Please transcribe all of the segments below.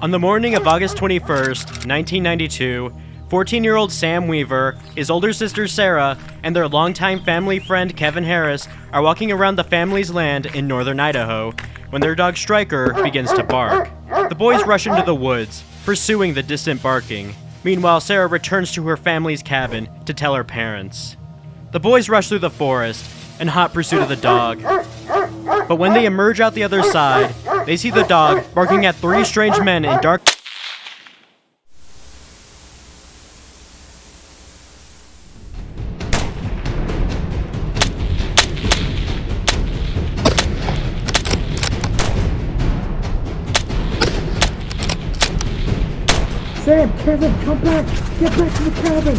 On the morning of August 21st, 1992, 14-year-old Sam Weaver, his older sister Sarah, and their longtime family friend Kevin Harris are walking around the family's land in Northern Idaho when their dog Striker begins to bark. The boys rush into the woods, pursuing the distant barking. Meanwhile, Sarah returns to her family's cabin to tell her parents. The boys rush through the forest in hot pursuit of the dog. But when they emerge out the other side, they see the dog barking at three strange men in dark. Sam, Kevin, come back! Get back to the cabin!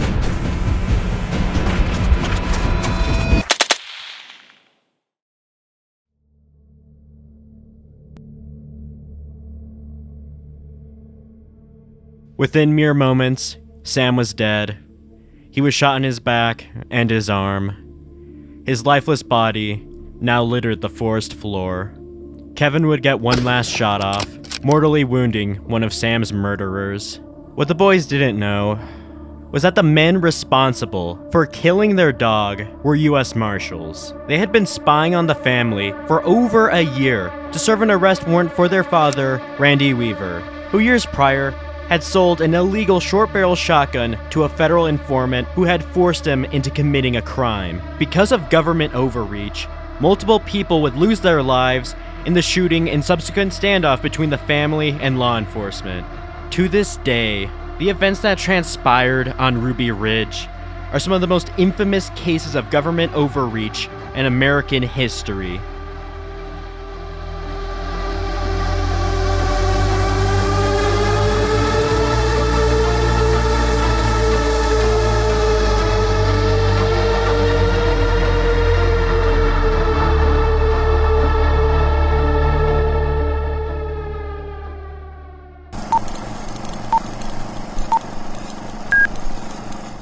Within mere moments, Sam was dead. He was shot in his back and his arm. His lifeless body now littered the forest floor. Kevin would get one last shot off, mortally wounding one of Sam's murderers. What the boys didn't know was that the men responsible for killing their dog were U.S. Marshals. They had been spying on the family for over a year to serve an arrest warrant for their father, Randy Weaver, who years prior had sold an illegal short-barrel shotgun to a federal informant who had forced him into committing a crime. Because of government overreach, multiple people would lose their lives in the shooting and subsequent standoff between the family and law enforcement. To this day, the events that transpired on Ruby Ridge are some of the most infamous cases of government overreach in American history.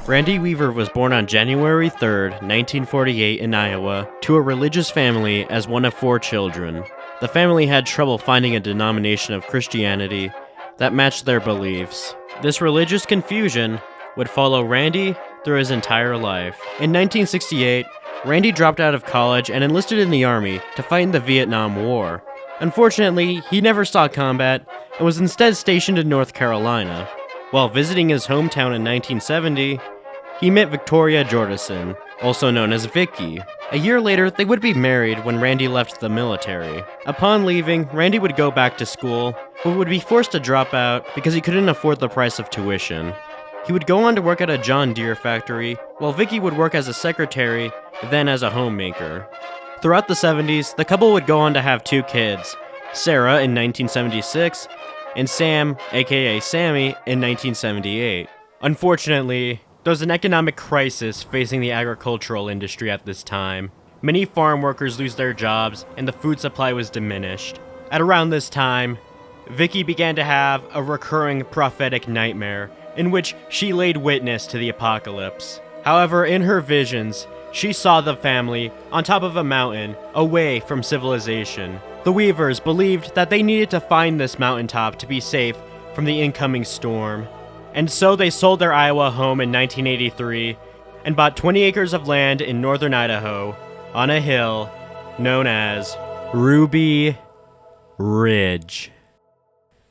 Randy Weaver was born on January 3rd, 1948 in Iowa, to a religious family as one of 4 children. The family had trouble finding a denomination of Christianity that matched their beliefs. This religious confusion would follow Randy through his entire life. In 1968, Randy dropped out of college and enlisted in the Army to fight in the Vietnam War. Unfortunately, he never saw combat and was instead stationed in North Carolina. While visiting his hometown in 1970, he met Victoria Jordison, also known as Vicky. A year later, they would be married when Randy left the military. Upon leaving, Randy would go back to school, but would be forced to drop out because he couldn't afford the price of tuition. He would go on to work at a John Deere factory, while Vicky would work as a secretary, then as a homemaker. Throughout the 70s, the couple would go on to have 2 kids, Sarah in 1976, and Sam, aka Sammy, in 1978. Unfortunately, there was an economic crisis facing the agricultural industry at this time. Many farm workers lose their jobs, and the food supply was diminished. At around this time, Vicky began to have a recurring prophetic nightmare in which she laid witness to the apocalypse. However, in her visions, she saw the family on top of a mountain, away from civilization. The Weavers believed that they needed to find this mountaintop to be safe from the incoming storm. And so they sold their Iowa home in 1983 and bought 20 acres of land in northern Idaho on a hill known as Ruby Ridge.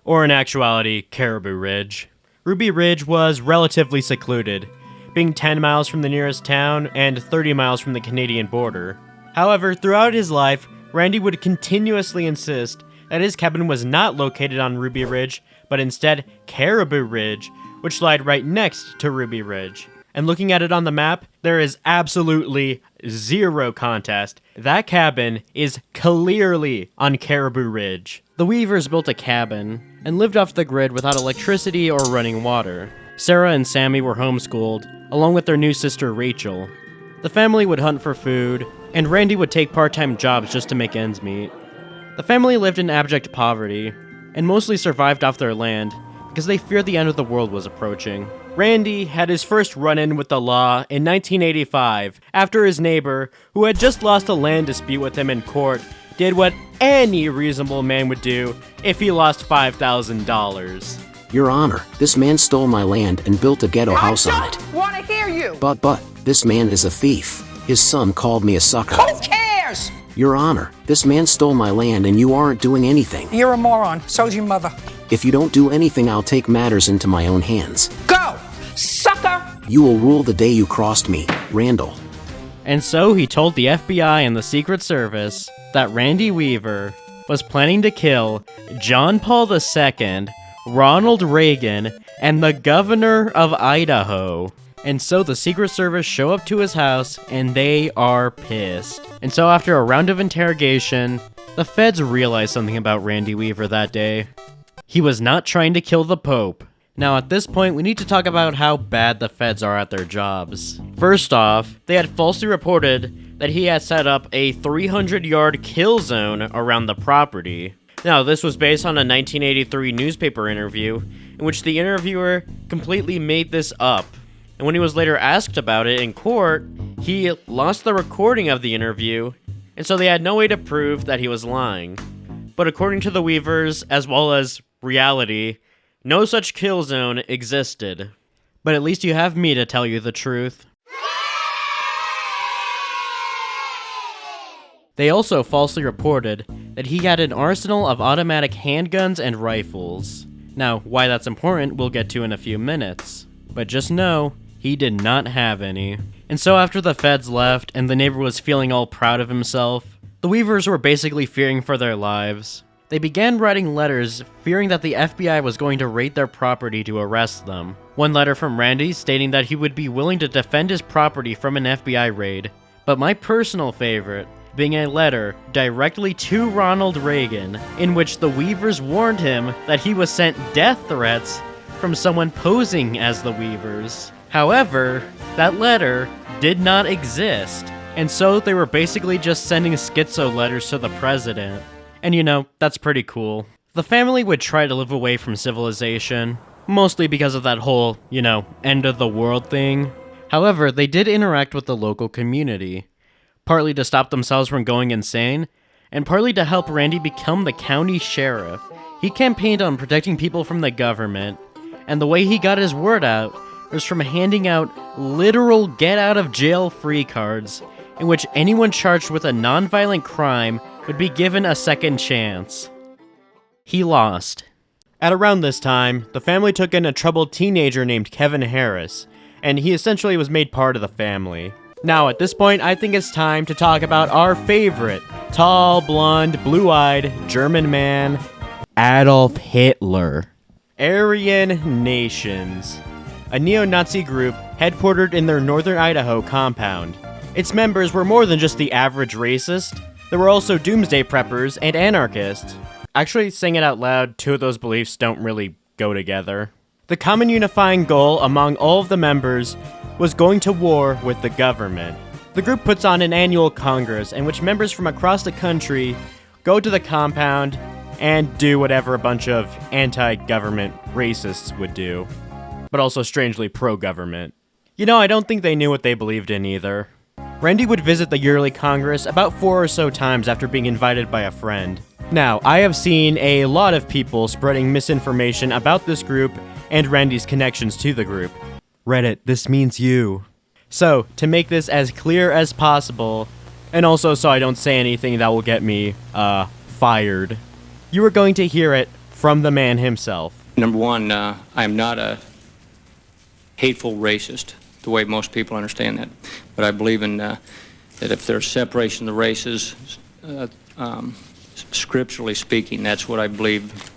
Or in actuality, Caribou Ridge. Ruby Ridge was relatively secluded, being 10 miles from the nearest town and 30 miles from the Canadian border. However, throughout his life, Randy would continuously insist that his cabin was not located on Ruby Ridge, but instead Caribou Ridge, which lied right next to Ruby Ridge. And looking at it on the map, there is absolutely zero contest. That cabin is clearly on Caribou Ridge. The Weavers built a cabin and lived off the grid without electricity or running water. Sarah and Sammy were homeschooled, along with their new sister Rachel. The family would hunt for food, and Randy would take part-time jobs just to make ends meet. The family lived in abject poverty, and mostly survived off their land because they feared the end of the world was approaching. Randy had his first run-in with the law in 1985 after his neighbor, who had just lost a land dispute with him in court, did what any reasonable man would do if he lost $5,000. Your Honor, this man stole my land and built a ghetto house on it. I don't want to hear you. But, this man is a thief. His son called me a sucker. Who cares? Your Honor, this man stole my land and you aren't doing anything. You're a moron. So's your mother. If you don't do anything, I'll take matters into my own hands. Go, sucker! You will rule the day you crossed me, Randall. And so he told the FBI and the Secret Service that Randy Weaver was planning to kill John Paul II, Ronald Reagan, and the governor of Idaho. And so the Secret Service show up to his house, and they are pissed. And so after a round of interrogation, the feds realized something about Randy Weaver that day. He was not trying to kill the Pope. Now at this point, we need to talk about how bad the feds are at their jobs. First off, they had falsely reported that he had set up a 300-yard kill zone around the property. Now, this was based on a 1983 newspaper interview, in which the interviewer completely made this up. And when he was later asked about it in court, he lost the recording of the interview, and so they had no way to prove that he was lying. But according to the Weavers, as well as reality, no such kill zone existed. But at least you have me to tell you the truth. They also falsely reported that he had an arsenal of automatic handguns and rifles. Now, why that's important, we'll get to in a few minutes. But just know, he did not have any. And so after the feds left and the neighbor was feeling all proud of himself, the Weavers were basically fearing for their lives. They began writing letters fearing that the FBI was going to raid their property to arrest them. One letter from Randy stating that he would be willing to defend his property from an FBI raid. But my personal favorite being a letter directly to Ronald Reagan, in which the Weavers warned him that he was sent death threats from someone posing as the Weavers. However, that letter did not exist, and so they were basically just sending schizo letters to the president. And you know, that's pretty cool. The family would try to live away from civilization, mostly because of that whole, end of the world thing. However, they did interact with the local community, partly to stop themselves from going insane, and partly to help Randy become the county sheriff. He campaigned on protecting people from the government, and the way he got his word out was from handing out literal get-out-of-jail-free cards, in which anyone charged with a non-violent crime would be given a second chance. He lost. At around this time, the family took in a troubled teenager named Kevin Harris, and he essentially was made part of the family. Now, at this point, I think it's time to talk about our favorite, tall, blonde, blue-eyed German man, Adolf Hitler. Aryan Nations, a neo-Nazi group headquartered in their Northern Idaho compound. Its members were more than just the average racist. There were also doomsday preppers and anarchists. Actually, saying it out loud, two of those beliefs don't really go together. The common unifying goal among all of the members was going to war with the government. The group puts on an annual congress in which members from across the country go to the compound and do whatever a bunch of anti-government racists would do, but also strangely pro-government. I don't think they knew what they believed in either. Randy would visit the yearly congress about 4 or so times after being invited by a friend. Now, I have seen a lot of people spreading misinformation about this group and Randy's connections to the group. Reddit, this means you. So, to make this as clear as possible, and also so I don't say anything that will get me, fired, you are going to hear it from the man himself. Number one, I am not a hateful racist, the way most people understand that. But I believe in that if there's separation of the races, scripturally speaking, that's what I believe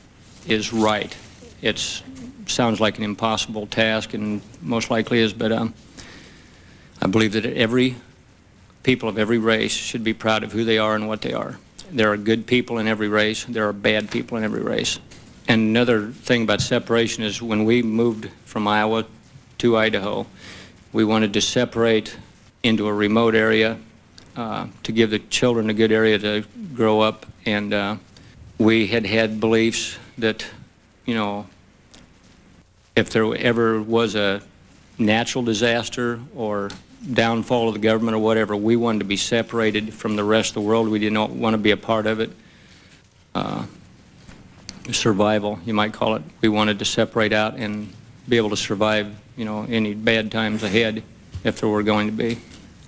is right. It sounds like an impossible task, and most likely is, but I believe that every people of every race should be proud of who they are and what they are. There are good people in every race. There are bad people in every race. And another thing about separation is when we moved from Iowa to Idaho, we wanted to separate into a remote area to give the children a good area to grow up. And we had beliefs that, if there ever was a natural disaster or downfall of the government or whatever. We wanted to be separated from the rest of the world. We did not want to be a part of it. Survival, you might call it. We wanted to separate out and be able to survive, any bad times ahead, if there were going to be.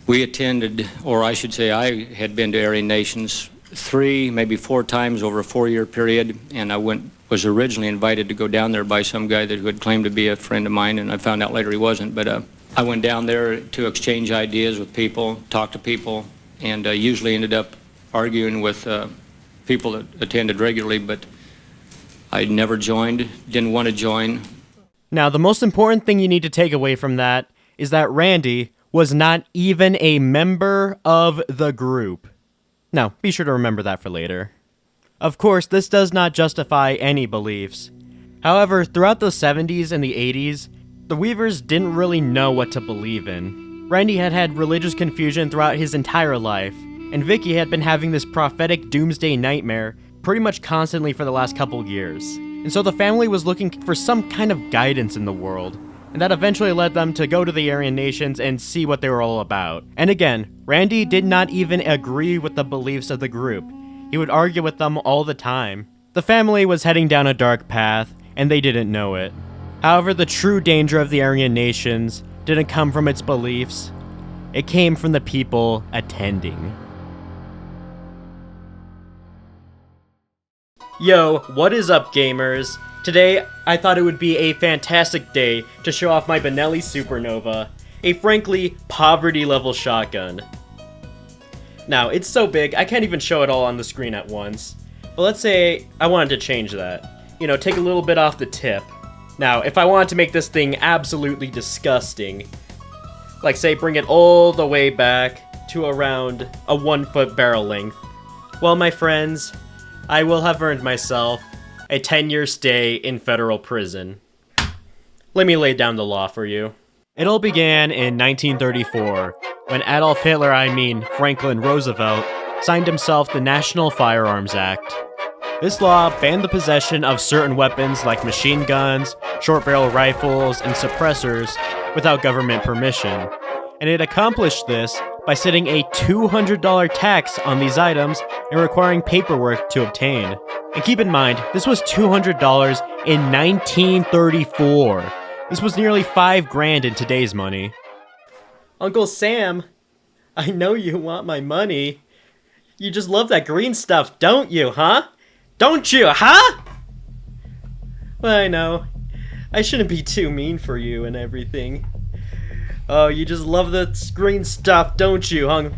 We attended, or I should say I had been to Aryan Nations 3, maybe 4 times over a 4-year period, and I was originally invited to go down there by some guy who had claimed to be a friend of mine, and I found out later he wasn't. But I went down there to exchange ideas with people, talk to people, and usually ended up arguing with people that attended regularly, but I never joined, didn't want to join. Now, the most important thing you need to take away from that is that Randy was not even a member of the group. Now, be sure to remember that for later. Of course, this does not justify any beliefs. However, throughout the 70s and the 80s, the Weavers didn't really know what to believe in. Randy had had religious confusion throughout his entire life, and Vicky had been having this prophetic doomsday nightmare pretty much constantly for the last couple years. And so the family was looking for some kind of guidance in the world, and that eventually led them to go to the Aryan Nations and see what they were all about. And again, Randy did not even agree with the beliefs of the group. He would argue with them all the time. The family was heading down a dark path, and they didn't know it. However, the true danger of the Aryan Nations didn't come from its beliefs. It came from the people attending. Yo, what is up, gamers? Today, I thought it would be a fantastic day to show off my Benelli Supernova, a frankly poverty-level shotgun. Now, it's so big, I can't even show it all on the screen at once. But let's say I wanted to change that. Take a little bit off the tip. Now, if I wanted to make this thing absolutely disgusting, like say bring it all the way back to around a 1-foot barrel length, well, my friends, I will have earned myself a 10-year stay in federal prison. Let me lay down the law for you. It all began in 1934, when Adolf Hitler, Franklin Roosevelt, signed himself the National Firearms Act. This law banned the possession of certain weapons like machine guns, short-barrel rifles, and suppressors without government permission, and it accomplished this by setting a $200 tax on these items and requiring paperwork to obtain. And keep in mind, this was $200 in 1934. This was nearly $5,000 in today's money. Uncle Sam, I know you want my money. You just love that green stuff, don't you, huh? Don't you, huh? Well, I know. I shouldn't be too mean for you and everything. Oh, you just love the green stuff, don't you,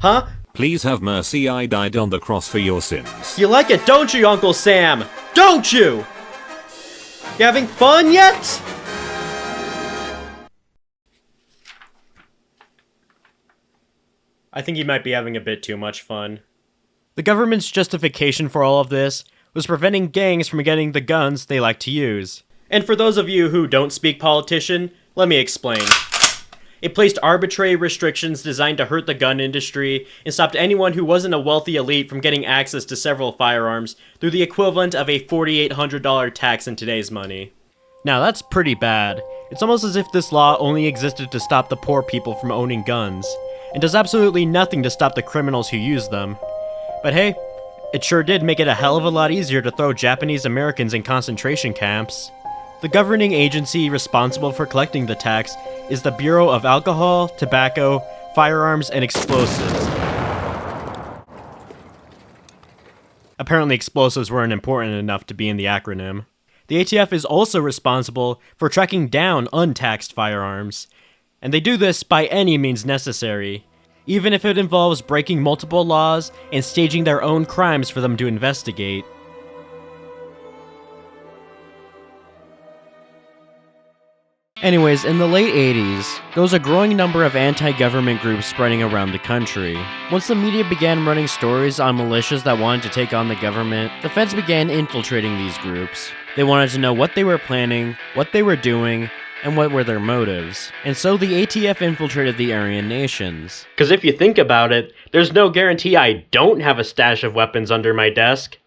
huh? Please have mercy, I died on the cross for your sins. You like it, don't you, Uncle Sam? Don't you? You having fun yet? I think he might be having a bit too much fun. The government's justification for all of this was preventing gangs from getting the guns they like to use. And for those of you who don't speak politician, let me explain. It placed arbitrary restrictions designed to hurt the gun industry and stopped anyone who wasn't a wealthy elite from getting access to several firearms through the equivalent of a $4,800 tax in today's money. Now that's pretty bad. It's almost as if this law only existed to stop the poor people from owning guns, and does absolutely nothing to stop the criminals who use them. But hey, it sure did make it a hell of a lot easier to throw Japanese Americans in concentration camps. The governing agency responsible for collecting the tax is the Bureau of Alcohol, Tobacco, Firearms, and Explosives. Apparently explosives weren't important enough to be in the acronym. The ATF is also responsible for tracking down untaxed firearms, and they do this by any means necessary, even if it involves breaking multiple laws and staging their own crimes for them to investigate. Anyways, in the late 80s, there was a growing number of anti-government groups spreading around the country. Once the media began running stories on militias that wanted to take on the government, the feds began infiltrating these groups. They wanted to know what they were planning, what they were doing, and what were their motives. And so the ATF infiltrated the Aryan Nations. Because if you think about it, there's no guarantee I don't have a stash of weapons under my desk.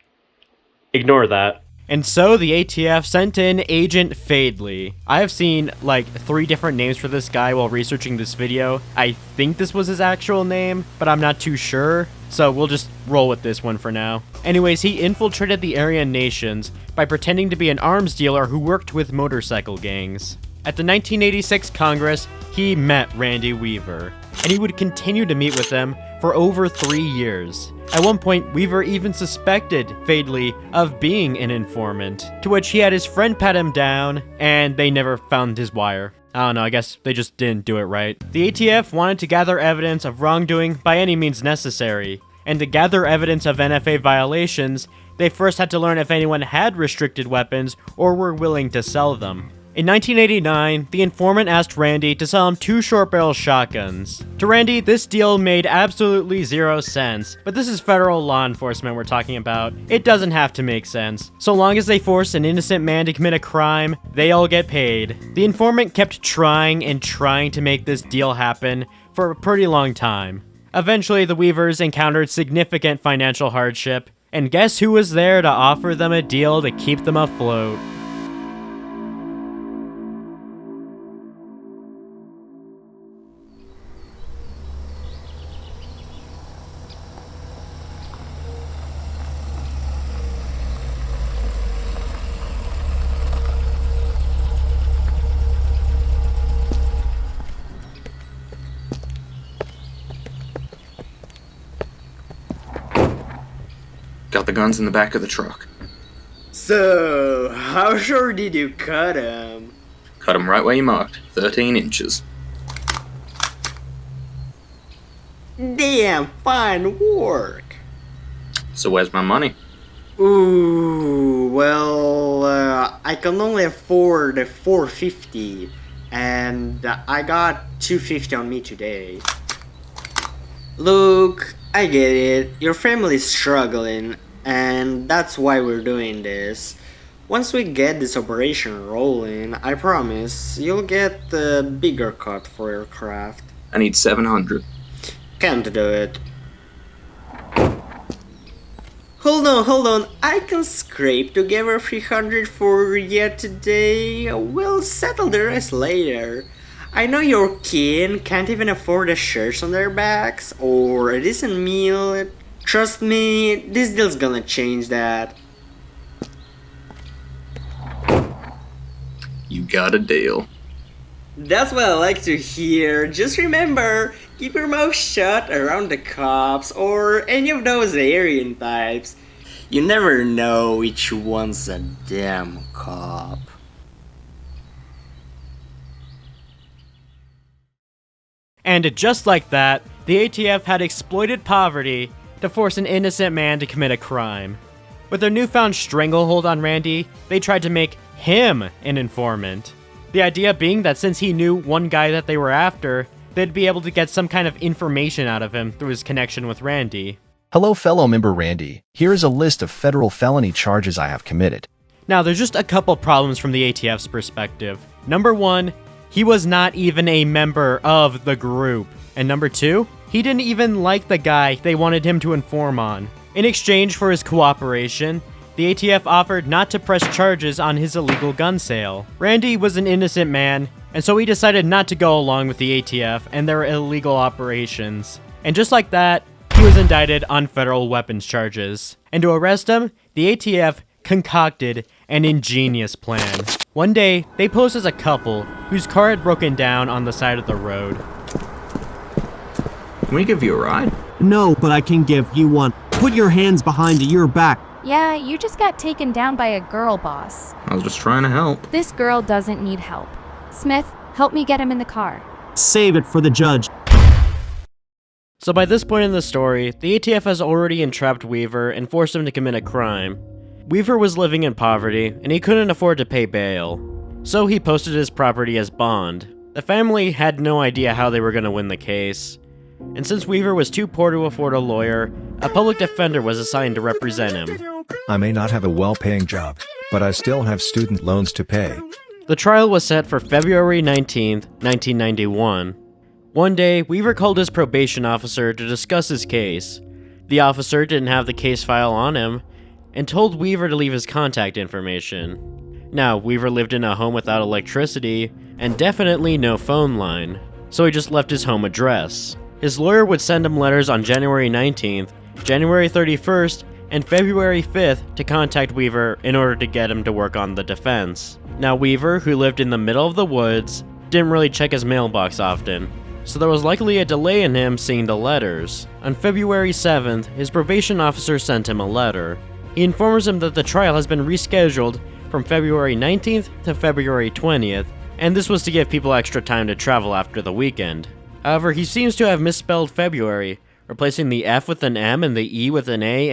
Ignore that. And so the ATF sent in Agent Fadley. I have seen like 3 different names for this guy while researching this video. I think this was his actual name, but I'm not too sure. So we'll just roll with this one for now. Anyways, he infiltrated the Aryan nations by pretending to be an arms dealer who worked with motorcycle gangs. At the 1986 Congress, he met Randy Weaver, and he would continue to meet with them for over 3 years. At one point, Weaver even suspected Fadley of being an informant, to which he had his friend pat him down, and they never found his wire. I don't know, I guess they just didn't do it right. The ATF wanted to gather evidence of wrongdoing by any means necessary, and to gather evidence of NFA violations, they first had to learn if anyone had restricted weapons or were willing to sell them. In 1989, the informant asked Randy to sell him 2 short-barrel shotguns. To Randy, this deal made absolutely 0 sense, but this is federal law enforcement we're talking about. It doesn't have to make sense. So long as they force an innocent man to commit a crime, they all get paid. The informant kept trying and trying to make this deal happen for a pretty long time. Eventually, the Weavers encountered significant financial hardship, and guess who was there to offer them a deal to keep them afloat? Got the guns in the back of the truck. So, how sure did you cut him? Cut them right where you marked, 13 inches. Damn, fine work. So where's my money? Ooh, well, I can only afford $450, and I got $250 on me today. Look, I get it, your family's struggling, and that's why we're doing this. Once we get this operation rolling, I promise you'll get the bigger cut for your craft. I need 700. Can't do it. Hold on, I can scrape together 300 for you today. We'll settle the rest later. I know your kin can't even afford the shirts on their backs or a decent meal. Trust me, this deal's gonna change that. You got a deal. That's what I like to hear. Just remember, keep your mouth shut around the cops or any of those Aryan types. You never know which one's a damn cop. And just like that, the ATF had exploited poverty to force an innocent man to commit a crime. With their newfound stranglehold on Randy, they tried to make him an informant. The idea being that since he knew one guy that they were after, they'd be able to get some kind of information out of him through his connection with Randy. Hello fellow member Randy, here is a list of federal felony charges I have committed. Now there's just a couple problems from the ATF's perspective. Number 1, he was not even a member of the group. And number 2, he didn't even like the guy they wanted him to inform on. In exchange for his cooperation, the ATF offered not to press charges on his illegal gun sale. Randy was an innocent man, and so he decided not to go along with the ATF and their illegal operations. And just like that, he was indicted on federal weapons charges. And to arrest him, the ATF concocted an ingenious plan. One day, they posed as a couple whose car had broken down on the side of the road. Can we give you a ride? No, but I can give you one. Put your hands behind your back. Yeah, you just got taken down by a girl, boss. I was just trying to help. This girl doesn't need help. Smith, help me get him in the car. Save it for the judge. So by this point in the story, the ATF has already entrapped Weaver and forced him to commit a crime. Weaver was living in poverty, and he couldn't afford to pay bail. So he posted his property as bond. The family had no idea how they were going to win the case. And since Weaver was too poor to afford a lawyer, a public defender was assigned to represent him. I may not have a well-paying job, but I still have student loans to pay. The trial was set for February 19th, 1991. One day, Weaver called his probation officer to discuss his case. The officer didn't have the case file on him, and told Weaver to leave his contact information. Now, Weaver lived in a home without electricity and definitely no phone line, so he just left his home address. His lawyer would send him letters on January 19th, January 31st, and February 5th to contact Weaver in order to get him to work on the defense. Now, Weaver, who lived in the middle of the woods, didn't really check his mailbox often, so there was likely a delay in him seeing the letters. On February 7th, his probation officer sent him a letter. He informs him that the trial has been rescheduled from February 19th to February 20th, and this was to give people extra time to travel after the weekend. However, he seems to have misspelled February, replacing the F with an M and the E with an A,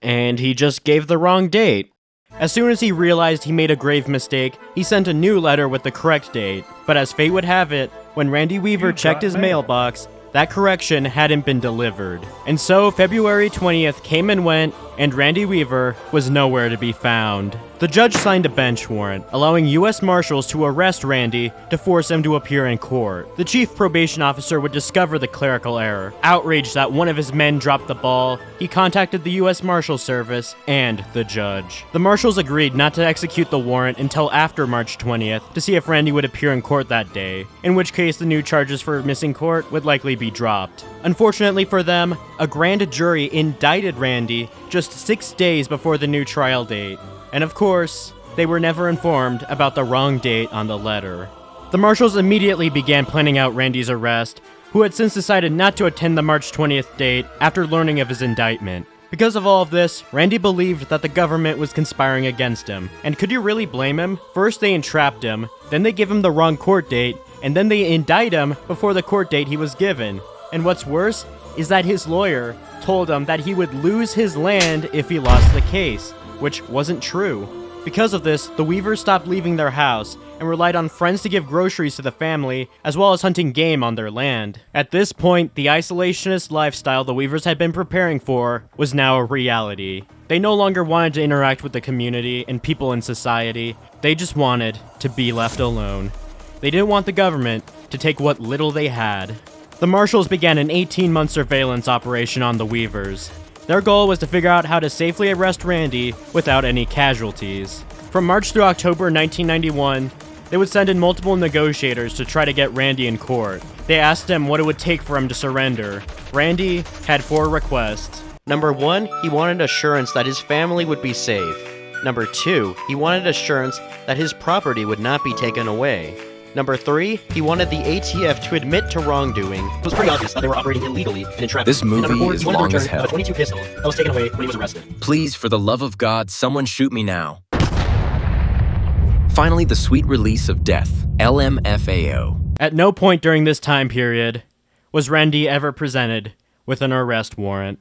and he just gave the wrong date. As soon as he realized he made a grave mistake, he sent a new letter with the correct date. But as fate would have it, when Randy Weaver checked his mailbox, that correction hadn't been delivered. And so February 20th came and went, and Randy Weaver was nowhere to be found. The judge signed a bench warrant, allowing U.S. Marshals to arrest Randy to force him to appear in court. The chief probation officer would discover the clerical error. Outraged that one of his men dropped the ball, he contacted the U.S. Marshal Service and the judge. The Marshals agreed not to execute the warrant until after March 20th to see if Randy would appear in court that day, in which case the new charges for missing court would likely be dropped. Unfortunately for them, a grand jury indicted Randy just 6 days before the new trial date. And of course, they were never informed about the wrong date on the letter. The Marshals immediately began planning out Randy's arrest, who had since decided not to attend the March 20th date after learning of his indictment. Because of all of this, Randy believed that the government was conspiring against him. And could you really blame him? First they entrapped him, then they give him the wrong court date, and then they indict him before the court date he was given. And what's worse is that his lawyer told him that he would lose his land if he lost the case, which wasn't true. Because of this, the Weavers stopped leaving their house and relied on friends to give groceries to the family, as well as hunting game on their land. At this point, the isolationist lifestyle the Weavers had been preparing for was now a reality. They no longer wanted to interact with the community and people in society. They just wanted to be left alone. They didn't want the government to take what little they had. The Marshals began an 18-month surveillance operation on the Weavers. Their goal was to figure out how to safely arrest Randy without any casualties. From March through October 1991, they would send in multiple negotiators to try to get Randy in court. They asked him what it would take for him to surrender. Randy had 4 requests. Number 1, he wanted assurance that his family would be safe. Number 2, he wanted assurance that his property would not be taken away. Number 3, he wanted the ATF to admit to wrongdoing. It was pretty obvious that they were operating illegally and entrapped. This movie is long as hell. A .22 pistol that was taken away when he was arrested. Please, for the love of God, someone shoot me now. Finally, the sweet release of death. LMFAO. At no point during this time period was Randy ever presented with an arrest warrant.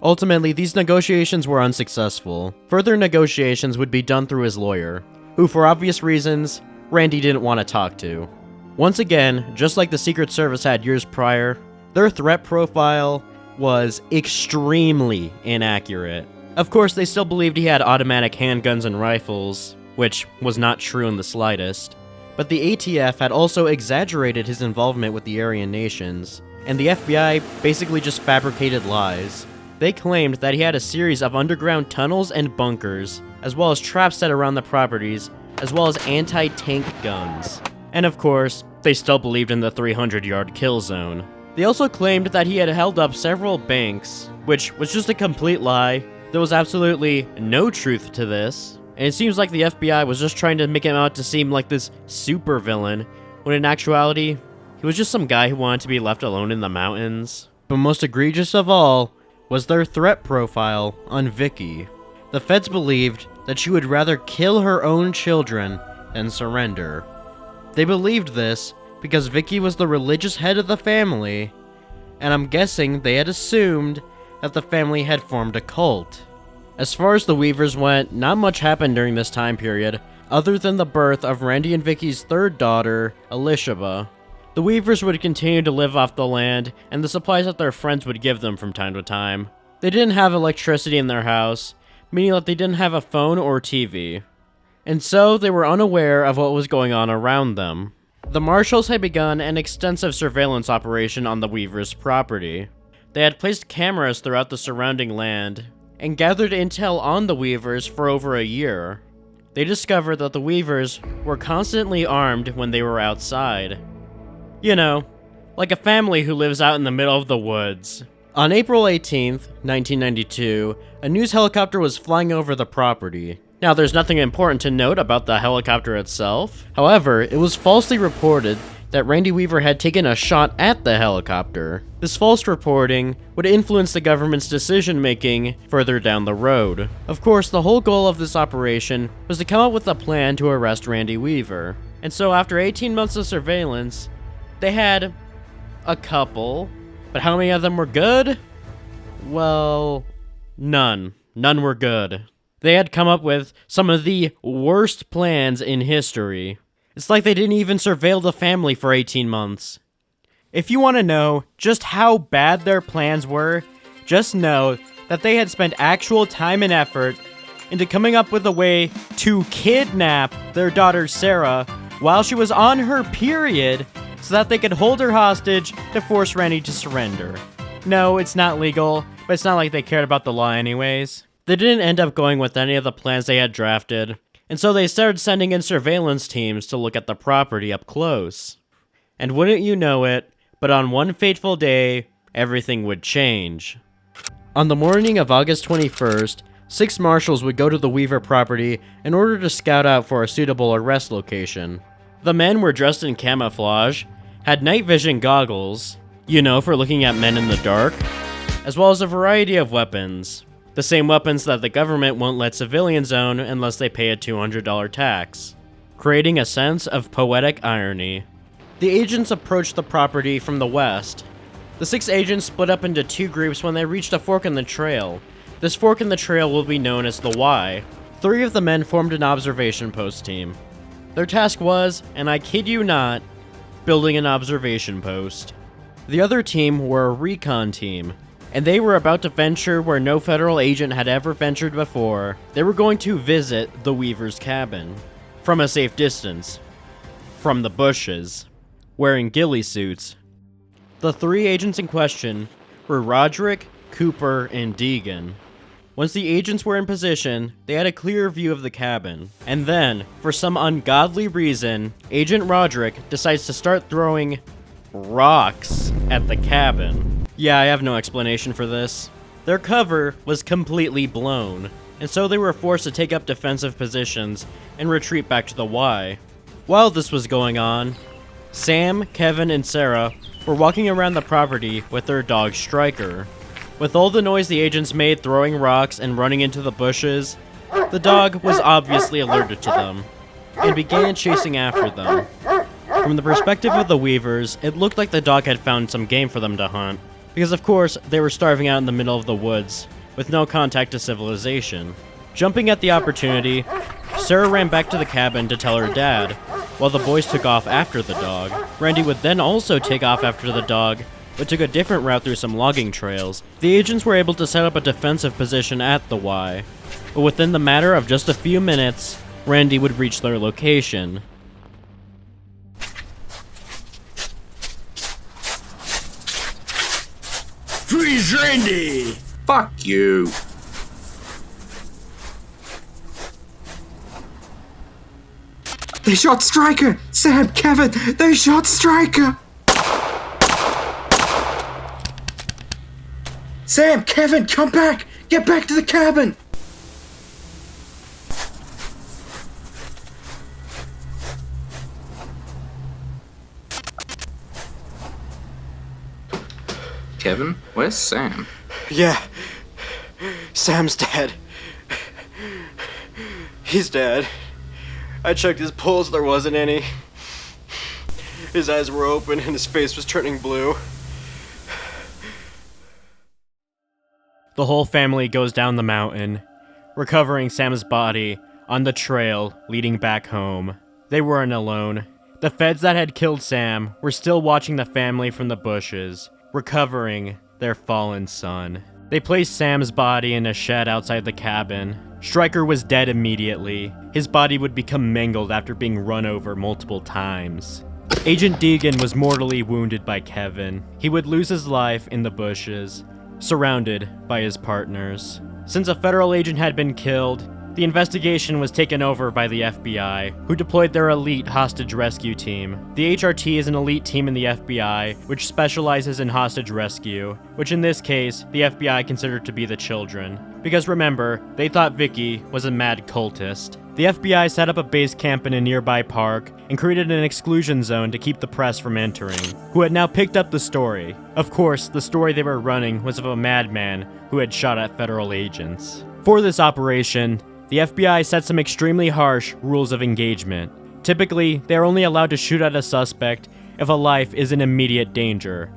Ultimately, these negotiations were unsuccessful. Further negotiations would be done through his lawyer, who, for obvious reasons, Randy didn't want to talk to. Once again, just like the Secret Service had years prior, their threat profile was extremely inaccurate. Of course, they still believed he had automatic handguns and rifles, which was not true in the slightest. But the ATF had also exaggerated his involvement with the Aryan nations, and the FBI basically just fabricated lies. They claimed that he had a series of underground tunnels and bunkers, as well as traps set around the properties, as well as anti-tank guns. And of course, they still believed in the 300-yard kill zone. They also claimed that he had held up several banks, which was just a complete lie. There was absolutely no truth to this, and it seems like the FBI was just trying to make him out to seem like this supervillain, when in actuality, he was just some guy who wanted to be left alone in the mountains. But most egregious of all was their threat profile on Vicky. The feds believed that she would rather kill her own children than surrender. They believed this because Vicky was the religious head of the family, and I'm guessing they had assumed that the family had formed a cult. As far as the Weavers went, not much happened during this time period, other than the birth of Randy and Vicky's third daughter, Elishaba. The Weavers would continue to live off the land, and the supplies that their friends would give them from time to time. They didn't have electricity in their house, meaning that they didn't have a phone or TV. And so they were unaware of what was going on around them. The Marshals had begun an extensive surveillance operation on the Weavers' property. They had placed cameras throughout the surrounding land, and gathered intel on the Weavers for over a year. They discovered that the Weavers were constantly armed when they were outside. You know, like a family who lives out in the middle of the woods. On April 18th, 1992, a news helicopter was flying over the property. Now, there's nothing important to note about the helicopter itself. However, it was falsely reported that Randy Weaver had taken a shot at the helicopter. This false reporting would influence the government's decision-making further down the road. Of course, the whole goal of this operation was to come up with a plan to arrest Randy Weaver. And so after 18 months of surveillance, they had a couple. But how many of them were good? Well, none. None were good. They had come up with some of the worst plans in history. It's like they didn't even surveil the family for 18 months. If you want to know just how bad their plans were, just know that they had spent actual time and effort into coming up with a way to kidnap their daughter Sarah while she was on her period so that they could hold her hostage to force Randy to surrender. No, it's not legal, but it's not like they cared about the law anyways. They didn't end up going with any of the plans they had drafted, and so they started sending in surveillance teams to look at the property up close. And wouldn't you know it, but on one fateful day, everything would change. On the morning of August 21st, 6 marshals would go to the Weaver property in order to scout out for a suitable arrest location. The men were dressed in camouflage, had night vision goggles, you know, for looking at men in the dark, as well as a variety of weapons. The same weapons that the government won't let civilians own unless they pay a $200 tax, creating a sense of poetic irony. The agents approached the property from the west. The 6 agents split up into 2 groups when they reached a fork in the trail. This fork in the trail will be known as the Y. 3 of the men formed an observation post team. Their task was, and I kid you not, building an observation post. The other team were a recon team, and they were about to venture where no federal agent had ever ventured before. They were going to visit the Weaver's cabin, from a safe distance, from the bushes, wearing ghillie suits. The 3 agents in question were Roderick, Cooper, and Deegan. Once the agents were in position, they had a clear view of the cabin. And then, for some ungodly reason, Agent Roderick decides to start throwing rocks at the cabin. Yeah, I have no explanation for this. Their cover was completely blown, and so they were forced to take up defensive positions and retreat back to the Y. While this was going on, Sam, Kevin, and Sarah were walking around the property with their dog Striker. With all the noise the agents made throwing rocks and running into the bushes, the dog was obviously alerted to them, and began chasing after them. From the perspective of the Weavers, it looked like the dog had found some game for them to hunt, because of course, they were starving out in the middle of the woods, with no contact to civilization. Jumping at the opportunity, Sarah ran back to the cabin to tell her dad, while the boys took off after the dog. Randy would then also take off after the dog, but took a different route through some logging trails. The agents were able to set up a defensive position at the Y, but within the matter of just a few minutes, Randy would reach their location. Freeze Randy! Fuck you! They shot Striker! Sam, Kevin, they shot Striker! Sam, Kevin, come back! Get back to the cabin! Kevin, where's Sam? Yeah, Sam's dead. He's dead. I checked his pulse, there wasn't any. His eyes were open and his face was turning blue. The whole family goes down the mountain, recovering Sam's body on the trail leading back home. They weren't alone. The feds that had killed Sam were still watching the family from the bushes, recovering their fallen son. They placed Sam's body in a shed outside the cabin. Striker was dead immediately. His body would become mangled after being run over multiple times. Agent Deegan was mortally wounded by Kevin. He would lose his life in the bushes, surrounded by his partners. Since a federal agent had been killed, the investigation was taken over by the FBI, who deployed their elite hostage rescue team. The HRT is an elite team in the FBI, which specializes in hostage rescue, which in this case, the FBI considered to be the children. Because remember, they thought Vicky was a mad cultist. The FBI set up a base camp in a nearby park and created an exclusion zone to keep the press from entering, who had now picked up the story. Of course, the story they were running was of a madman who had shot at federal agents. For this operation, the FBI set some extremely harsh rules of engagement. Typically, they are only allowed to shoot at a suspect if a life is in immediate danger.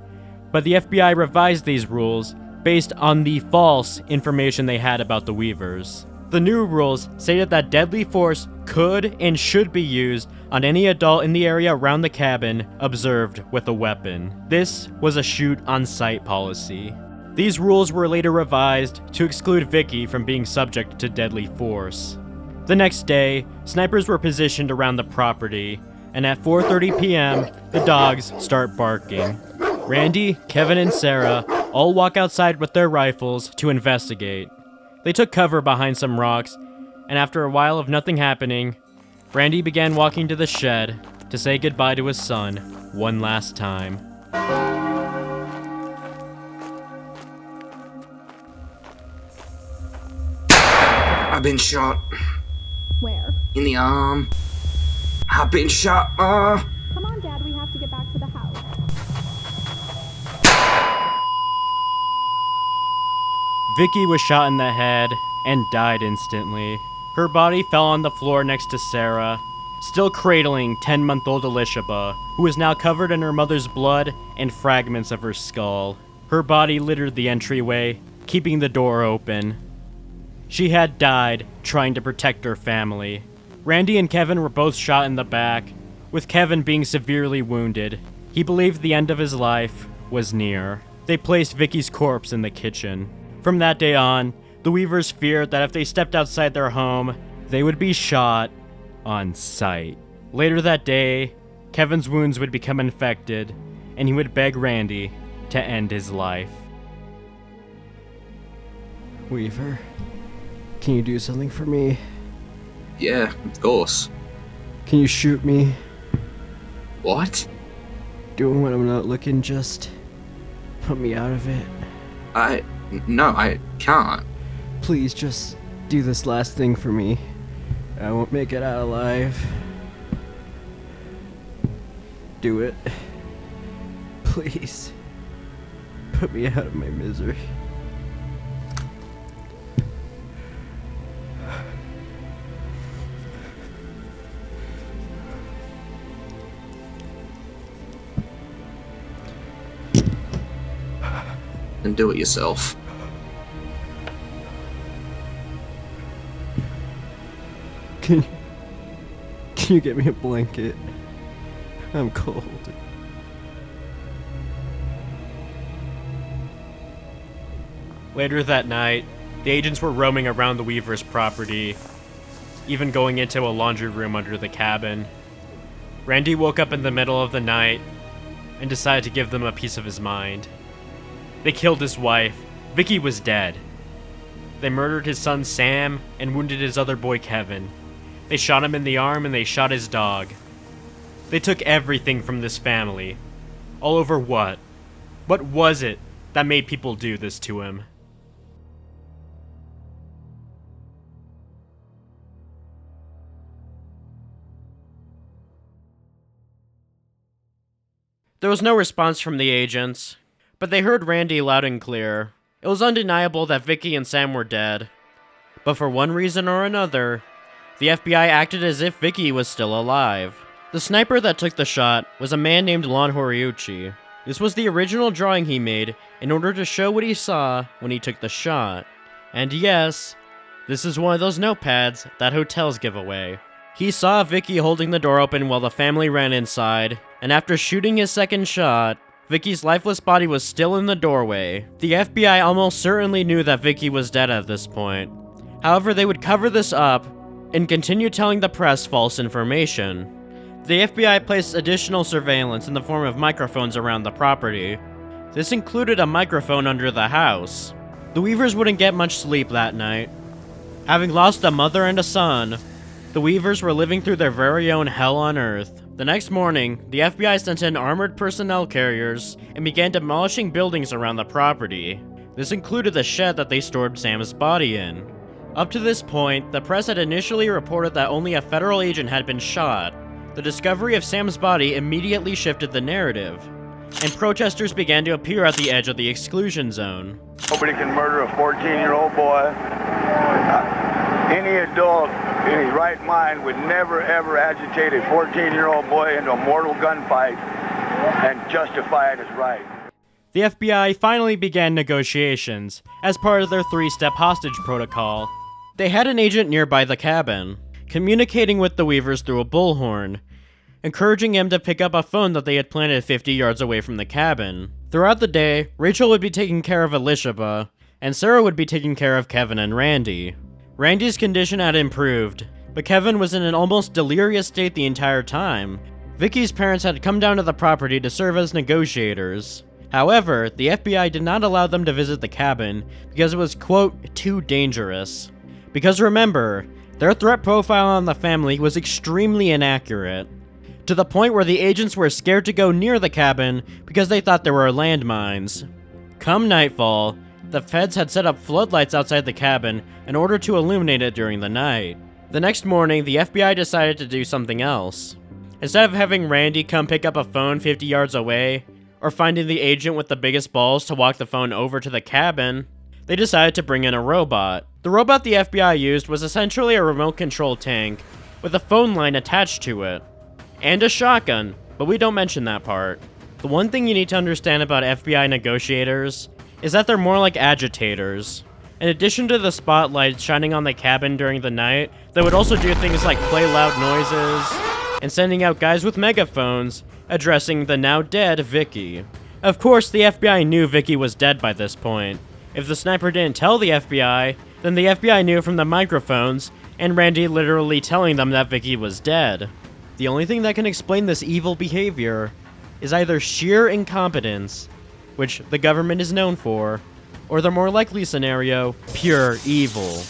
But the FBI revised these rules based on the false information they had about the Weavers. The new rules stated that deadly force could and should be used on any adult in the area around the cabin observed with a weapon. This was a shoot-on-sight policy. These rules were later revised to exclude Vicky from being subject to deadly force. The next day, snipers were positioned around the property, and at 4:30 p.m., the dogs start barking. Randy, Kevin, and Sarah all walk outside with their rifles to investigate. They took cover behind some rocks, and after a while of nothing happening, Randy began walking to the shed to say goodbye to his son one last time. I've been shot. Where? In the arm. I've been shot, Ma. Come on, Dad, we have to get back to the house. Vicky was shot in the head and died instantly. Her body fell on the floor next to Sarah, still cradling 10-month-old Elishaba, who was now covered in her mother's blood and fragments of her skull. Her body littered the entryway, keeping the door open. She had died trying to protect her family. Randy and Kevin were both shot in the back, with Kevin being severely wounded. He believed the end of his life was near. They placed Vicky's corpse in the kitchen. From that day on, the Weavers feared that if they stepped outside their home, they would be shot on sight. Later that day, Kevin's wounds would become infected, and he would beg Randy to end his life. Weaver, can you do something for me? Yeah, of course. Can you shoot me? What? Doing when I'm not looking, just put me out of it. No, I can't. Please just do this last thing for me. I won't make it out alive. Do it. Please. Put me out of my misery. And do it yourself. Can you get me a blanket? I'm cold. Later that night, the agents were roaming around the Weavers' property, even going into a laundry room under the cabin. Randy woke up in the middle of the night and decided to give them a piece of his mind. They killed his wife. Vicky was dead. They murdered his son Sam and wounded his other boy Kevin. They shot him in the arm and they shot his dog. They took everything from this family. All over what? What was it that made people do this to him? There was no response from the agents, but they heard Randy loud and clear. It was undeniable that Vicky and Sam were dead. But for one reason or another, the FBI acted as if Vicky was still alive. The sniper that took the shot was a man named Lon Horiuchi. This was the original drawing he made in order to show what he saw when he took the shot. And yes, this is one of those notepads that hotels give away. He saw Vicky holding the door open while the family ran inside, and after shooting his second shot, Vicky's lifeless body was still in the doorway. The FBI almost certainly knew that Vicky was dead at this point. However, they would cover this up and continue telling the press false information. The FBI placed additional surveillance in the form of microphones around the property. This included a microphone under the house. The Weavers wouldn't get much sleep that night. Having lost a mother and a son, the Weavers were living through their very own hell on Earth. The next morning, the FBI sent in armored personnel carriers and began demolishing buildings around the property. This included the shed that they stored Sam's body in. Up to this point, the press had initially reported that only a federal agent had been shot. The discovery of Sam's body immediately shifted the narrative, and protesters began to appear at the edge of the exclusion zone. Nobody can murder a 14-year-old boy. Any adult in his right mind would never ever agitate a 14-year-old boy into a mortal gunfight and justify it as right. The FBI finally began negotiations as part of their three-step hostage protocol. They had an agent nearby the cabin, communicating with the Weavers through a bullhorn, encouraging him to pick up a phone that they had planted 50 yards away from the cabin. Throughout the day, Rachel would be taking care of Elishaba, and Sarah would be taking care of Kevin and Randy. Randy's condition had improved, but Kevin was in an almost delirious state the entire time. Vicky's parents had come down to the property to serve as negotiators. However, the FBI did not allow them to visit the cabin because it was, quote, too dangerous. Because remember, their threat profile on the family was extremely inaccurate, to the point where the agents were scared to go near the cabin because they thought there were landmines. Come nightfall, the feds had set up floodlights outside the cabin in order to illuminate it during the night. The next morning, the FBI decided to do something else. Instead of having Randy come pick up a phone 50 yards away, or finding the agent with the biggest balls to walk the phone over to the cabin, they decided to bring in a robot. The robot the FBI used was essentially a remote-control tank with a phone line attached to it, and a shotgun, but we don't mention that part. The one thing you need to understand about FBI negotiators is that they're more like agitators. In addition to the spotlight shining on the cabin during the night, they would also do things like play loud noises and sending out guys with megaphones addressing the now dead Vicky. Of course, the FBI knew Vicky was dead by this point. If the sniper didn't tell the FBI, then the FBI knew from the microphones and Randy literally telling them that Vicky was dead. The only thing that can explain this evil behavior is either sheer incompetence, which the government is known for, or the more likely scenario, pure evil.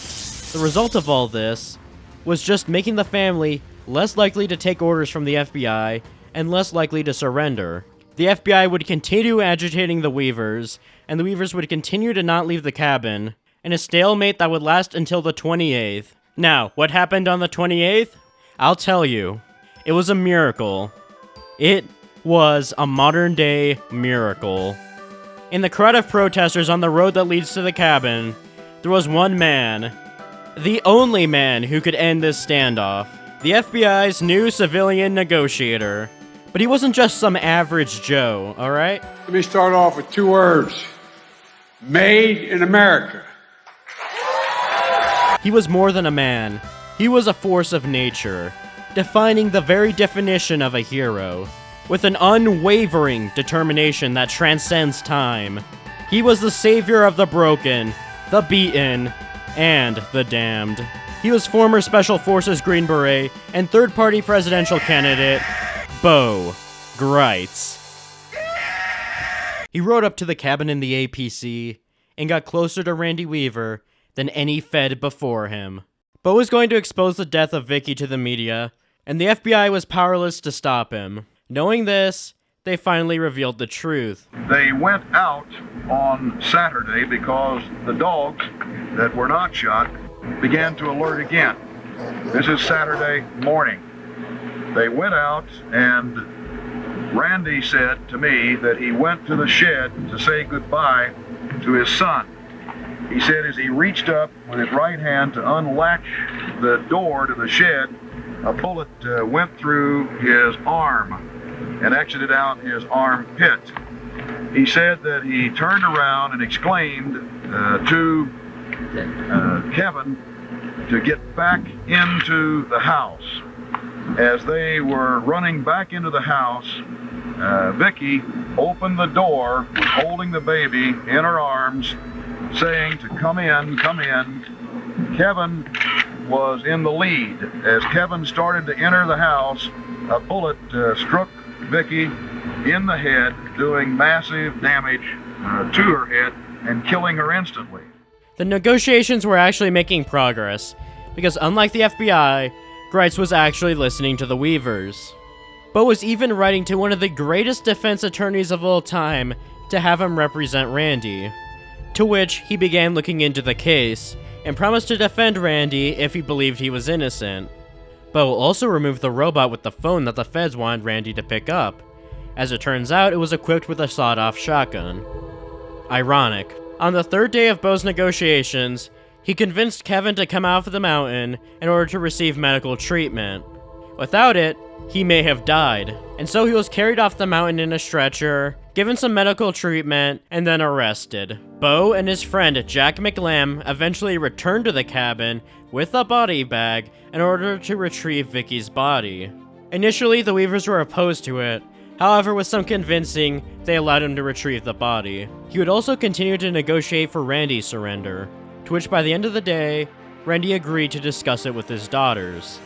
The result of all this was just making the family less likely to take orders from the FBI and less likely to surrender. The FBI would continue agitating the Weavers, and the Weavers would continue to not leave the cabin, in a stalemate that would last until the 28th. Now, what happened on the 28th? I'll tell you. It was a miracle. It was a modern-day miracle. In the crowd of protesters on the road that leads to the cabin, there was one man, the only man who could end this standoff, the FBI's new civilian negotiator. But he wasn't just some average Joe, alright? Let me start off with two words. Made in America. He was more than a man. He was a force of nature, defining the very definition of a hero, with an unwavering determination that transcends time. He was the savior of the broken, the beaten, and the damned. He was former Special Forces Green Beret and third-party presidential candidate, Bo Greitz. He rode up to the cabin in the APC and got closer to Randy Weaver than any Fed before him. Bo was going to expose the death of Vicky to the media, and the FBI was powerless to stop him. Knowing this, they finally revealed the truth. They went out on Saturday because the dogs that were not shot began to alert again. This is Saturday morning. They went out, and Randy said to me that he went to the shed to say goodbye to his son. He said as he reached up with his right hand to unlatch the door to the shed, a bullet went through his arm and exited out his armpit. He said that he turned around and exclaimed to Kevin to get back into the house. As they were running back into the house, Vicky opened the door, was holding the baby in her arms, saying to come in, come in. Kevin was in the lead. As Kevin started to enter the house, a bullet struck Vicky in the head, doing massive damage to her head and killing her instantly. The negotiations were actually making progress, because unlike the FBI, Greitz was actually listening to the Weavers. Bo was even writing to one of the greatest defense attorneys of all time to have him represent Randy, to which he began looking into the case, and promised to defend Randy if he believed he was innocent. Bo also removed the robot with the phone that the feds wanted Randy to pick up. As it turns out, it was equipped with a sawed-off shotgun. Ironic. On the third day of Bo's negotiations, he convinced Kevin to come out of the mountain in order to receive medical treatment. Without it, he may have died, and so he was carried off the mountain in a stretcher, given some medical treatment, and then arrested. Bo and his friend Jack McLam eventually returned to the cabin with a body bag in order to retrieve Vicky's body. Initially, the Weavers were opposed to it. However, with some convincing, they allowed him to retrieve the body. He would also continue to negotiate for Randy's surrender, to which by the end of the day, Randy agreed to discuss it with his daughters.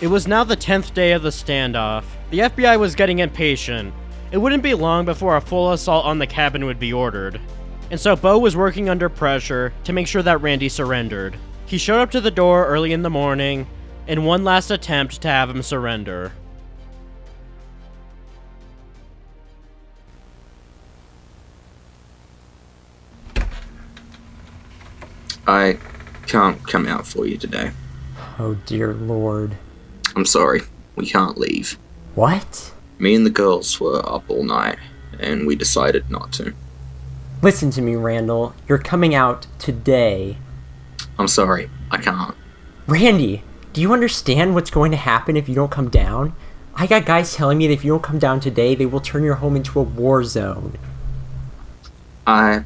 It was now the 10th day of the standoff. The FBI was getting impatient. It wouldn't be long before a full assault on the cabin would be ordered. And so Bo was working under pressure to make sure that Randy surrendered. He showed up to the door early in the morning in one last attempt to have him surrender. I can't come out for you today. Oh dear Lord. I'm sorry, we can't leave. What? Me and the girls were up all night, and we decided not to. Listen to me, Randall. You're coming out today. I'm sorry, I can't. Randy, do you understand what's going to happen if you don't come down? I got guys telling me that if you don't come down today, they will turn your home into a war zone. I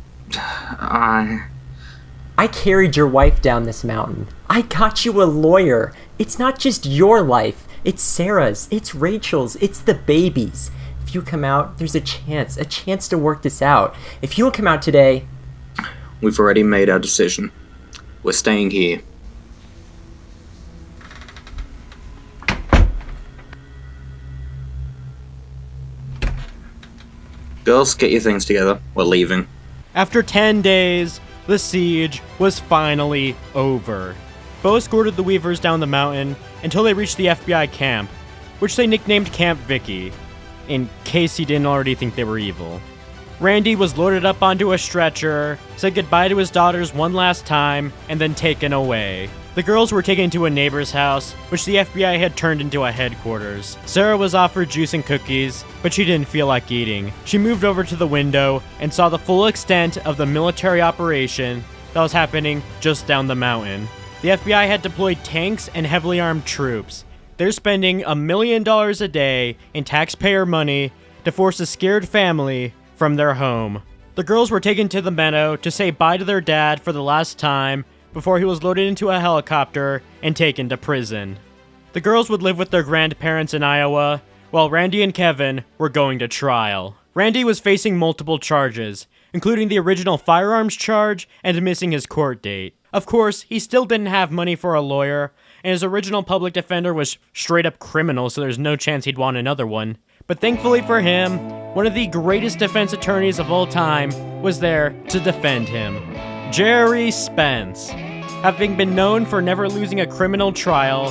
carried your wife down this mountain. I got you a lawyer. It's not just your life. It's Sarah's. It's Rachel's. It's the baby's. If you come out, there's a chance to work this out. If you don't come out today... We've already made our decision. We're staying here. Girls, get your things together. We're leaving. After 10 days, the siege was finally over. Bo escorted the Weavers down the mountain until they reached the FBI camp, which they nicknamed Camp Vicky, in case he didn't already think they were evil. Randy was loaded up onto a stretcher, said goodbye to his daughters one last time, and then taken away. The girls were taken to a neighbor's house, which the FBI had turned into a headquarters. Sarah was offered juice and cookies, but she didn't feel like eating. She moved over to the window and saw the full extent of the military operation that was happening just down the mountain. The FBI had deployed tanks and heavily armed troops. They're spending $1 million a day in taxpayer money to force a scared family from their home. The girls were taken to the meadow to say bye to their dad for the last time before he was loaded into a helicopter and taken to prison. The girls would live with their grandparents in Iowa, while Randy and Kevin were going to trial. Randy was facing multiple charges, including the original firearms charge and missing his court date. Of course, he still didn't have money for a lawyer, and his original public defender was straight up criminal, so there's no chance he'd want another one. But thankfully for him, one of the greatest defense attorneys of all time was there to defend him. Jerry Spence, having been known for never losing a criminal trial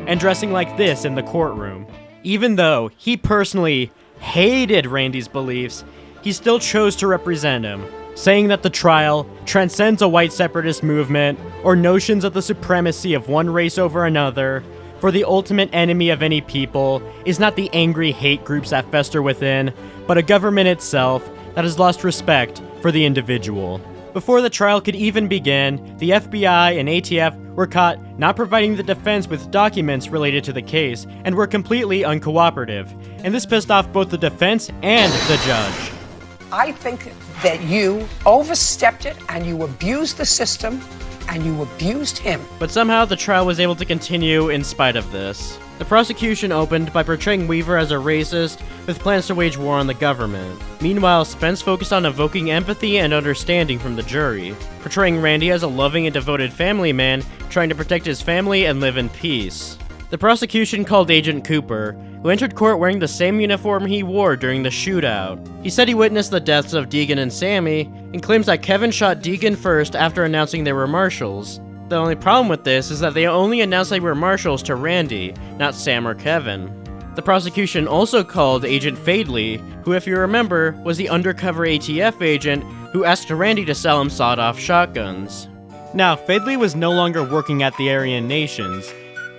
and dressing like this in the courtroom. Even though he personally hated Randy's beliefs, he still chose to represent him, saying that the trial transcends a white separatist movement or notions of the supremacy of one race over another, for the ultimate enemy of any people is not the angry hate groups that fester within, but a government itself that has lost respect for the individual. Before the trial could even begin, the FBI and ATF were caught not providing the defense with documents related to the case and were completely uncooperative, and this pissed off both the defense and the judge. I think that you overstepped it and you abused the system and you abused him. But somehow the trial was able to continue in spite of this. The prosecution opened by portraying Weaver as a racist with plans to wage war on the government. Meanwhile, Spence focused on evoking empathy and understanding from the jury, portraying Randy as a loving and devoted family man trying to protect his family and live in peace. The prosecution called Agent Cooper, who entered court wearing the same uniform he wore during the shootout. He said he witnessed the deaths of Deegan and Sammy, and claims that Kevin shot Deegan first after announcing they were marshals. The only problem with this is that they only announced they were marshals to Randy, not Sam or Kevin. The prosecution also called Agent Fadley, who, if you remember, was the undercover ATF agent who asked Randy to sell him sawed-off shotguns. Now, Fadley was no longer working at the Aryan Nations,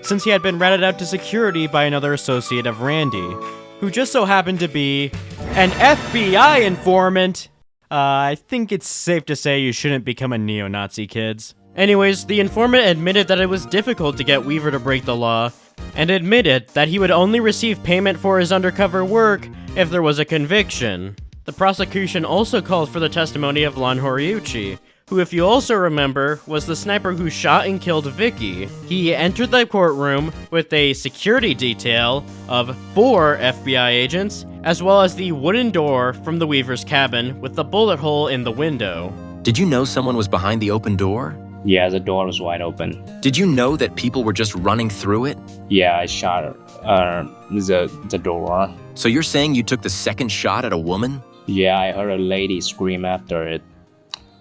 since he had been ratted out to security by another associate of Randy, who just so happened to be an FBI informant. I think it's safe to say you shouldn't become a neo-Nazi, kids. Anyways, the informant admitted that it was difficult to get Weaver to break the law, and admitted that he would only receive payment for his undercover work if there was a conviction. The prosecution also called for the testimony of Lon Horiuchi, who, if you also remember, was the sniper who shot and killed Vicky. He entered the courtroom with a security detail of 4 FBI agents, as well as the wooden door from the Weaver's cabin with the bullet hole in the window. Did you know someone was behind the open door? Yeah, the door was wide open. Did you know that people were just running through it? Yeah, I shot the door. So you're saying you took the second shot at a woman? Yeah, I heard a lady scream after it.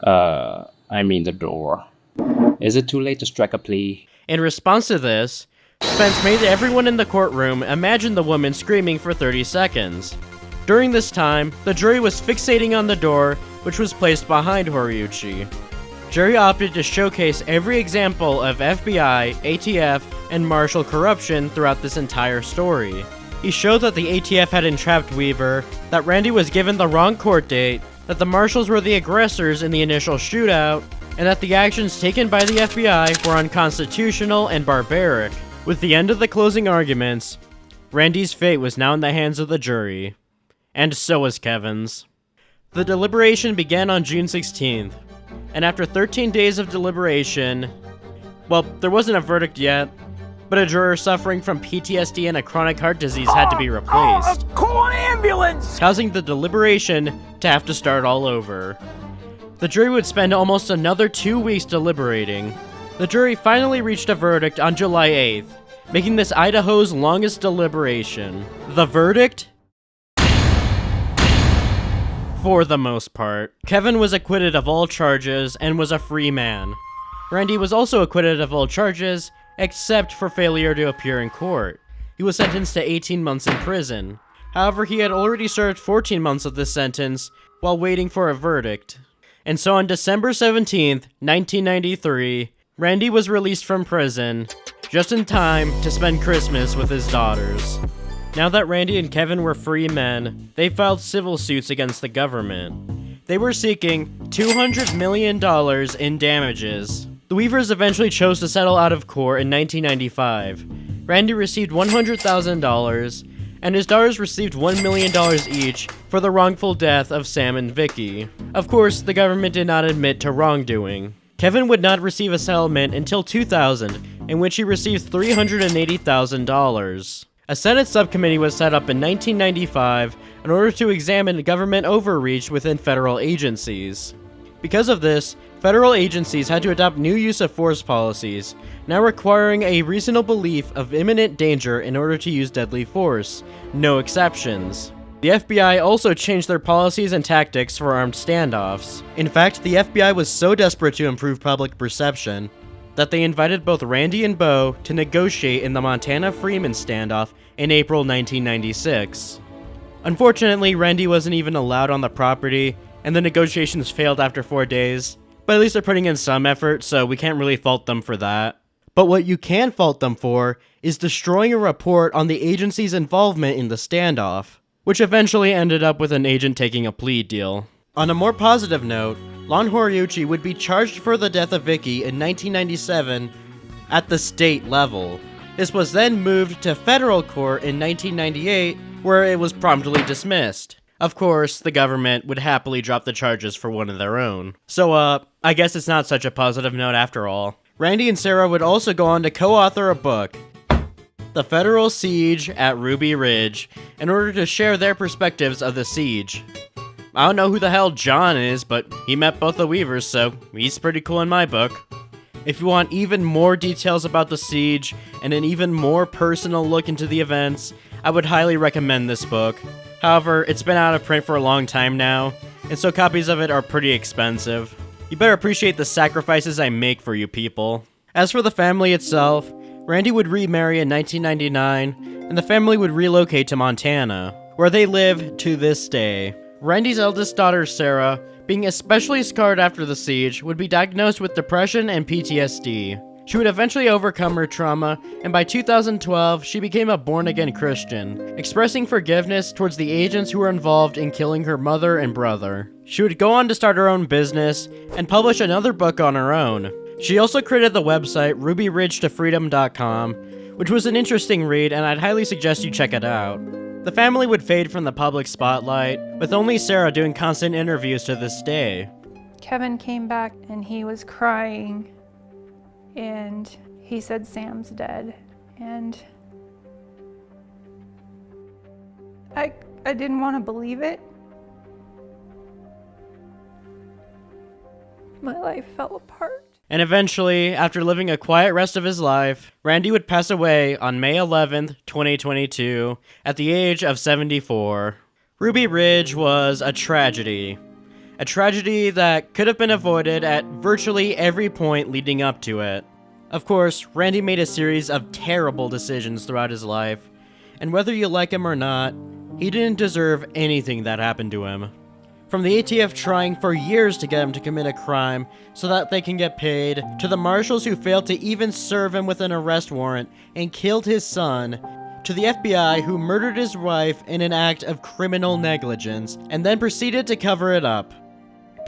The door. Is it too late to strike a plea? In response to this, Spence made everyone in the courtroom imagine the woman screaming for 30 seconds. During this time, the jury was fixating on the door, which was placed behind Horiuchi. Jury opted to showcase every example of FBI, ATF, and Marshal corruption throughout this entire story. He showed that the ATF had entrapped Weaver, that Randy was given the wrong court date, that the Marshals were the aggressors in the initial shootout, and that the actions taken by the FBI were unconstitutional and barbaric. With the end of the closing arguments, Randy's fate was now in the hands of the jury. And so was Kevin's. The deliberation began on June 16th, and after 13 days of deliberation, well, there wasn't a verdict yet, but a juror suffering from PTSD and a chronic heart disease had to be replaced, Call an ambulance! causing the deliberation to have to start all over. The jury would spend almost another 2 weeks deliberating. The jury finally reached a verdict on July 8th, making this Idaho's longest deliberation. The verdict? For the most part, Kevin was acquitted of all charges and was a free man. Randy was also acquitted of all charges, except for failure to appear in court. He was sentenced to 18 months in prison. However, he had already served 14 months of this sentence while waiting for a verdict. And so on December 17th, 1993, Randy was released from prison, just in time to spend Christmas with his daughters. Now that Randy and Kevin were free men, they filed civil suits against the government. They were seeking $200 million in damages. The Weavers eventually chose to settle out of court in 1995. Randy received $100,000, and his daughters received $1 million each for the wrongful death of Sam and Vicky. Of course, the government did not admit to wrongdoing. Kevin would not receive a settlement until 2000, in which he received $380,000. A Senate subcommittee was set up in 1995 in order to examine government overreach within federal agencies. Because of this, federal agencies had to adopt new use of force policies, now requiring a reasonable belief of imminent danger in order to use deadly force, no exceptions. The FBI also changed their policies and tactics for armed standoffs. In fact, the FBI was so desperate to improve public perception that they invited both Randy and Bo to negotiate in the Montana-Freeman standoff in April 1996. Unfortunately, Randy wasn't even allowed on the property, and the negotiations failed after 4 days, but at least they're putting in some effort, so we can't really fault them for that. But what you can fault them for is destroying a report on the agency's involvement in the standoff, which eventually ended up with an agent taking a plea deal. On a more positive note, Lon Horiuchi would be charged for the death of Vicky in 1997 at the state level. This was then moved to federal court in 1998, where it was promptly dismissed. Of course, the government would happily drop the charges for one of their own. So, I guess it's not such a positive note after all. Randy and Sarah would also go on to co-author a book, The Federal Siege at Ruby Ridge, in order to share their perspectives of the siege. I don't know who the hell John is, but he met both the Weavers, so he's pretty cool in my book. If you want even more details about the siege and an even more personal look into the events, I would highly recommend this book. However, it's been out of print for a long time now, and so copies of it are pretty expensive. You better appreciate the sacrifices I make for you people. As for the family itself, Randy would remarry in 1999, and the family would relocate to Montana, where they live to this day. Randy's eldest daughter, Sarah, being especially scarred after the siege, would be diagnosed with depression and PTSD. She would eventually overcome her trauma, and by 2012, she became a born-again Christian, expressing forgiveness towards the agents who were involved in killing her mother and brother. She would go on to start her own business, and publish another book on her own. She also created the website rubyridgetofreedom.com, which was an interesting read, and I'd highly suggest you check it out. The family would fade from the public spotlight, with only Sarah doing constant interviews to this day. Kevin came back and he was crying, and he said Sam's dead, and I didn't want to believe it. My life fell apart. And eventually, after living a quiet rest of his life, Randy would pass away on May 11th, 2022, at the age of 74. Ruby Ridge was a tragedy. A tragedy that could have been avoided at virtually every point leading up to it. Of course, Randy made a series of terrible decisions throughout his life, and whether you like him or not, he didn't deserve anything that happened to him. From the ATF trying for years to get him to commit a crime so that they can get paid, to the marshals who failed to even serve him with an arrest warrant and killed his son, to the FBI who murdered his wife in an act of criminal negligence and then proceeded to cover it up.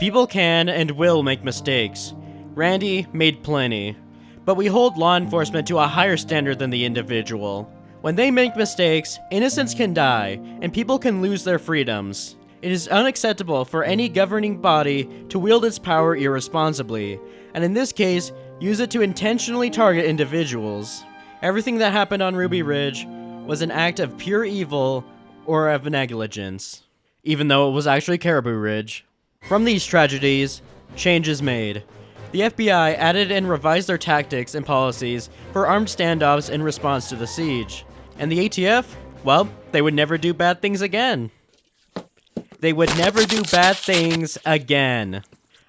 People can and will make mistakes. Randy made plenty. But we hold law enforcement to a higher standard than the individual. When they make mistakes, innocents can die, and people can lose their freedoms. It is unacceptable for any governing body to wield its power irresponsibly, and in this case, use it to intentionally target individuals. Everything that happened on Ruby Ridge was an act of pure evil or of negligence, even though it was actually Caribou Ridge. From these tragedies, change is made. The FBI added and revised their tactics and policies for armed standoffs in response to the siege. And the ATF? Well, they would never do bad things again. They would never do bad things again.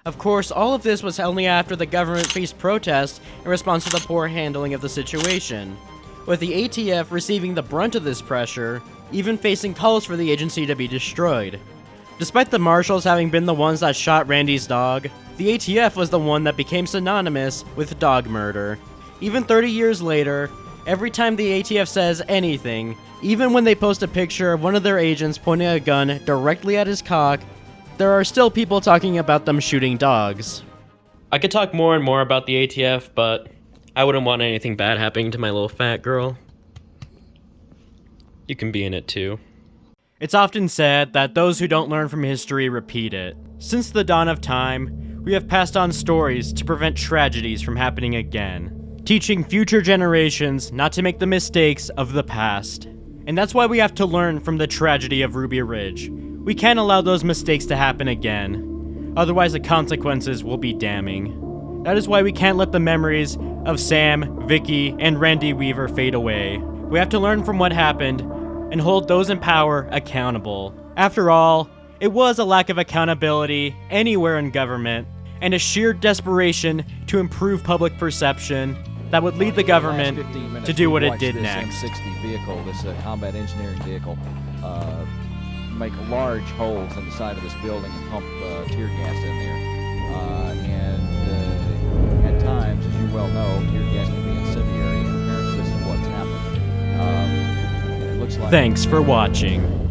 Of course, all of this was only after the government faced protests in response to the poor handling of the situation, with the ATF receiving the brunt of this pressure, even facing calls for the agency to be destroyed. Despite the marshals having been the ones that shot Randy's dog, the ATF was the one that became synonymous with dog murder. Even 30 years later, every time the ATF says anything, even when they post a picture of one of their agents pointing a gun directly at his cock, there are still people talking about them shooting dogs. I could talk more and more about the ATF, but I wouldn't want anything bad happening to my little fat girl. You can be in it too. It's often said that those who don't learn from history repeat it. Since the dawn of time, we have passed on stories to prevent tragedies from happening again, teaching future generations not to make the mistakes of the past. And that's why we have to learn from the tragedy of Ruby Ridge. We can't allow those mistakes to happen again. Otherwise, the consequences will be damning. That is why we can't let the memories of Sam, Vicky, and Randy Weaver fade away. We have to learn from what happened and hold those in power accountable. After all, it was a lack of accountability anywhere in government and a sheer desperation to improve public perception that would lead the government to do what it did next. This M60 vehicle, this combat engineering vehicle, make large holes in the side of this building and pump tear gas in there. And at times, as you well know, tear gas can be incendiary, and apparently this is what's happened. It looks like. Thanks for watching.